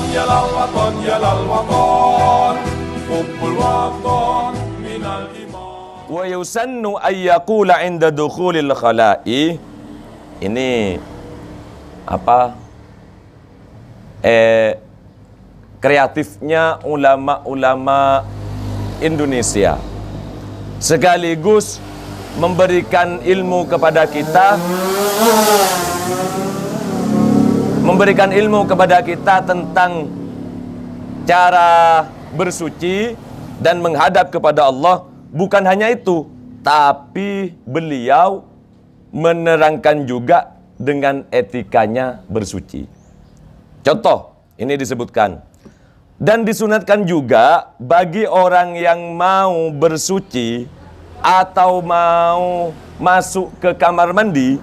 يا للوطن يا للوطن حب الوطن من الإيمان. ويسن أن يقول عند دخول الخلاء. Ini apa? Kreatifnya ulama-ulama Indonesia, sekaligus memberikan ilmu kepada kita tentang cara bersuci dan menghadap kepada Allah. Bukan hanya itu, tapi beliau menerangkan juga dengan etikanya bersuci. Contoh, ini disebutkan. Dan disunatkan juga bagi orang yang mau bersuci atau mau masuk ke kamar mandi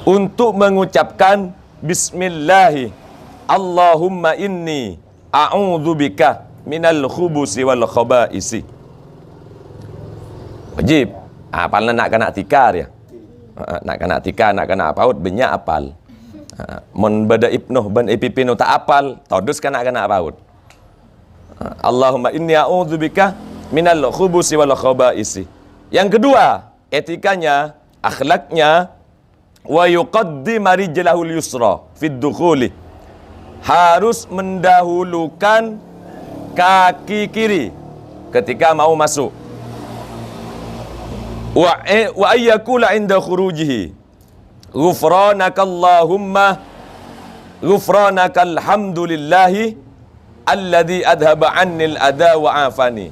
untuk mengucapkan Bismillahi Allahumma inni a'udzubika minal khubusi wal khaba'isi. Wajib. Apal nak kena tikar ya. Nak kena tikar, nak kena paut banyak apal. Mun bada ibnuh ban ipipinu tak apal, todus kena paut. Allahumma inni a'udzubika minal khubusi wal khaba'isi. Yang kedua, etikanya, akhlaknya, wa yuqaddima rijlahul yusra fid dukhuli. Harus mendahulukan kaki kiri ketika mau masuk. Wa ayyakula inda khurujihi ghufranakallahumma ghufranakal hamdulillahi alladzi adhaba 'annil adha wa 'afani.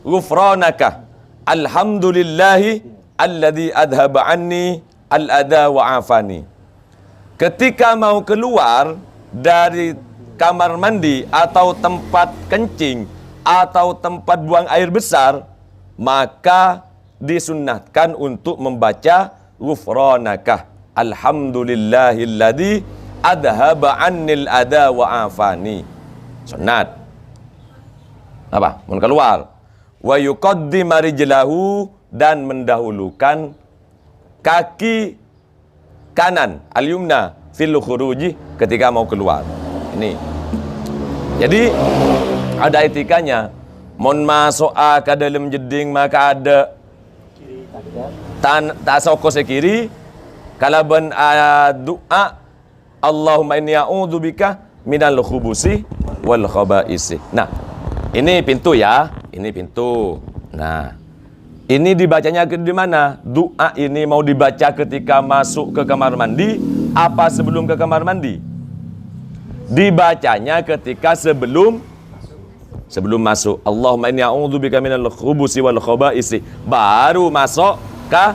Ghufranaka alhamdulillahi alladzi adhaba 'anni al adha wa 'afani. Ketika mau keluar dari kamar mandi atau tempat kencing atau tempat buang air besar, maka disunnahkan untuk membaca ghufranaka alhamdulillahilladzi adhaba 'annil adha wa 'afani. Sunnat. Apa? Mun keluar. Wa yuqaddima rijlahu, dan mendahulukan kaki kanan al-yumna fil khuruji ketika mau keluar. Ini. Jadi ada etikanya. Mun masuk ke dalam jeding maka ada tak soko sekiri. Kalau ben doa Allahumma inni a'udzubika minal khubusi wal khaba'isi. Nah, ini pintu ya, ini pintu. Nah, ini dibacanya di mana? Doa ini mau dibaca ketika masuk ke kamar mandi apa sebelum ke kamar mandi? Dibacanya ketika sebelum masuk. Allahumma inni a'udzubika minal khubusi wal khaba'isi. Baru masuk ke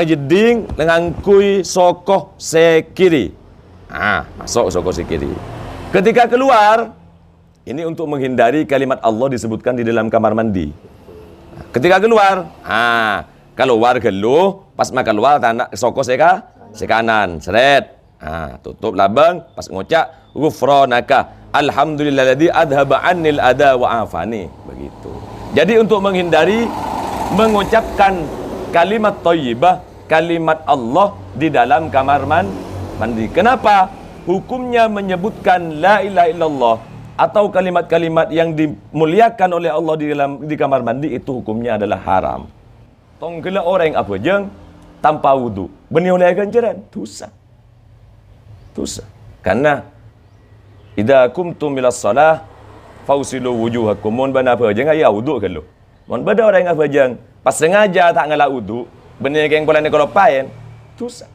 jeding dengan kui sokoh sekiri. Masuk sokoh sekiri. Ketika keluar, ini untuk menghindari kalimat Allah disebutkan di dalam kamar mandi. Ketika keluar, keluar geluh, pas makan keluar tanda sokoh sekanan, seret. Tutup labang, pas ngucap ghufranaka alhamdulillahilladzi adhaba 'annil adha wa 'afani. Begitu. Jadi untuk menghindari mengucapkan kalimat thayyibah, kalimat Allah di dalam kamar mandi. Kenapa? Hukumnya menyebutkan la ilaha illallah atau kalimat-kalimat yang dimuliakan oleh Allah di kamar mandi itu hukumnya adalah haram. Tonggela orang apa jeng tanpa wudu, benih oleh ganjaran dosa. Karena idza kumtum milas salah fausilu wujuhakum. Mun bana apa jeng ya wudu kan lo. Mun bada orang apa jeng pas sengaja tak ngelak wudu, benih yang boleh nekolopain dosa.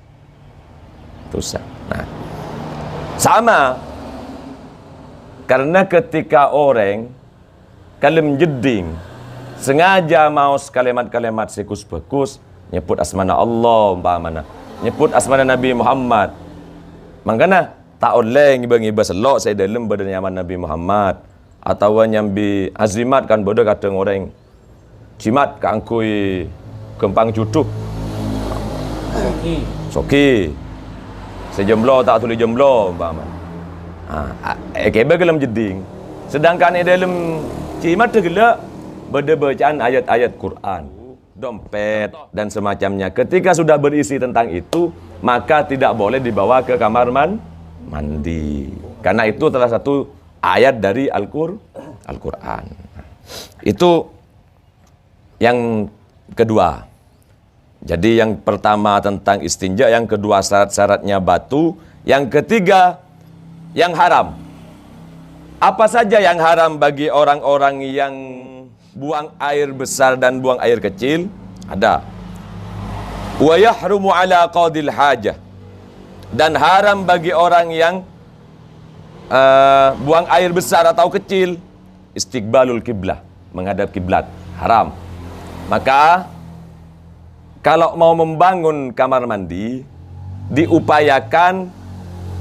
Nah, sama. Karena ketika orang kalem jeding sengaja mau kalimat-kalimat sikus bagus, nyebut asmana Allah umpamana, nyebut asmana Nabi Muhammad. Mangkana tak oleh ngibah-ngibah selok saya dalam badan nyaman Nabi Muhammad atau nyambi azimat kan bodoh kadang orang jimat kangkui gempang juduh. Soki. Sejemblo tak tulis jemblo umpamana. Kebe dalam jeding. Sedangkan di dalam cimat tegela beda bacaan ayat-ayat Quran, dompet dan semacamnya. Ketika sudah berisi tentang itu, maka tidak boleh dibawa ke kamar mandi. Karena itu salah satu ayat dari Al-Quran. Itu yang kedua. Jadi yang pertama tentang istinja, yang kedua syarat-syaratnya batu, yang ketiga yang haram. Apa saja yang haram bagi orang-orang yang buang air besar dan buang air kecil? Ada. Wa yahrumu ala qadil hajah. Dan haram bagi orang yang buang air besar atau kecil, istiqbalul kiblah, menghadap kiblat, haram. Maka kalau mau membangun kamar mandi, diupayakan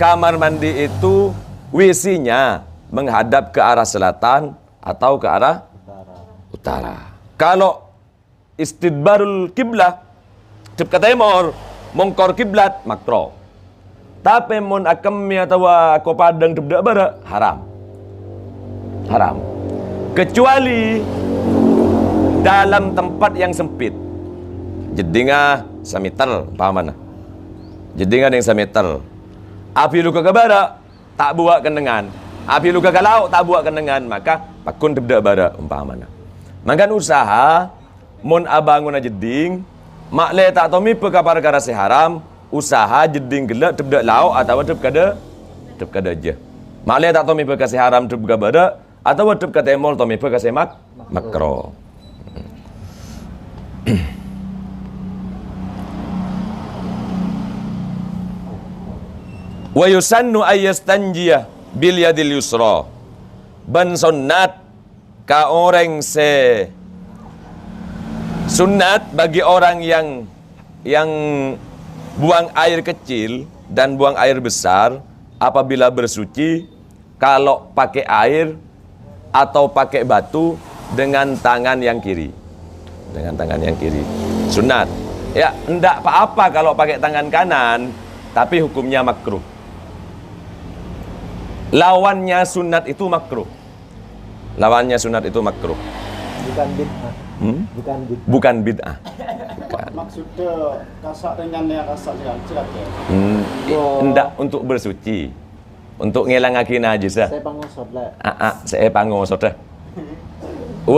kamar mandi itu WC-nya menghadap ke arah selatan atau ke arah utara. Kalau istidbarul kiblah, ke timur, mongkor kiblat, makro. Tapi mun akemi atau aku padang debdak bara, haram. Haram. Kecuali dalam tempat yang sempit. Jedinga sameter, pahamana. Jedinga yang sameter. Api luka ke bara, tak buat kendengan. Api luka ke laut, tak buat kendengan. Maka pakun debdak bara, umpamana. Maka usaha, mun abangun jeding, makle tak tomi perkara-perkara haram, usaha jeding gelak debdak laut atau debkada je. Makle tak tomi perkara haram debdak bara, atau debkada emol tomi perkara makro. Wa yusannu ayyastanjiya bil yadil yusra. Ban sunnat ka orang sunnat bagi orang yang buang air kecil dan buang air besar apabila bersuci, kalau pakai air atau pakai batu dengan tangan yang kiri. Dengan tangan yang kiri. Sunnat. Ya, enggak apa-apa kalau pakai tangan kanan, tapi hukumnya makruh. Lawannya sunat itu makruh. Lawannya sunat itu makruh. Bukan bid'ah. Bukan bid'ah. Maksudnya kasak dengan yang kasak cerak ya. Enggak untuk bersuci. Untuk ngelangake najis dah. Saya pangosot lah. Saya pangosot dah.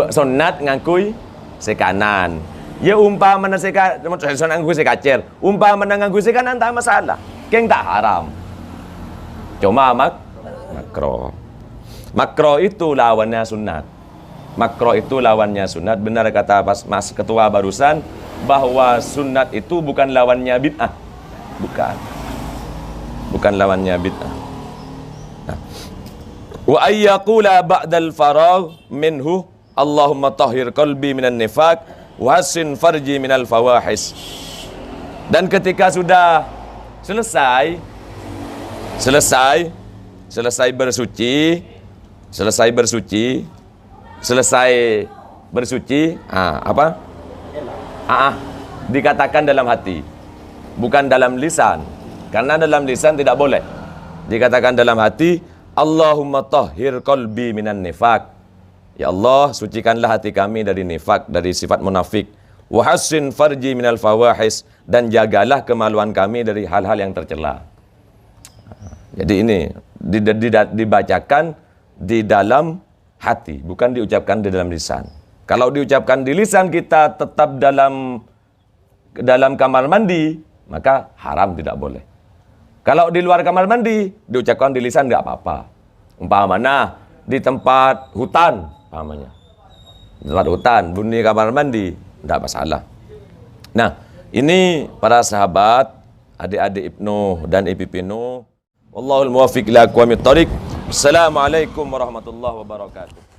Sunat ngakui sekanan. Ya umpama saya nganggu sekacir. Umpama nganggu sekanan tak masalah. Keng tak haram. Cuma makro. Makro itu lawannya sunat. Makro itu lawannya sunat. Benar kata Mas Ketua barusan bahwa sunat itu bukan lawannya bid'ah. Bukan lawannya bid'ah. Nah. Wa ayyaqula ba'dal faragh minhu Allahumma tahhir qalbi minan nifaq wa hassin farji minal fawahis. Dan ketika sudah selesai bersuci, dikatakan dalam hati, bukan dalam lisan. Karena dalam lisan tidak boleh. Dikatakan dalam hati, Allahumma tahhir qalbi minan nifaq. Ya Allah, sucikanlah hati kami dari nifak, dari sifat munafik. Wa hassin farji minal fawahis, dan jagalah kemaluan kami dari hal-hal yang tercela. Jadi ini dibacakan di dalam hati, bukan diucapkan di dalam lisan. Kalau diucapkan di lisan kita tetap dalam kamar mandi, maka haram, tidak boleh. Kalau di luar kamar mandi, diucapkan di lisan nggak apa-apa. Umpamanya di tempat hutan, umpamanya. Di tempat hutan, bunyi kamar mandi, tidak masalah. Nah, ini para sahabat, adik-adik Ibnu dan Ibu Pino. Wallahul muwaffiq ila aqwamit thoriq. Assalamualaikum warahmatullahi wabarakatuh.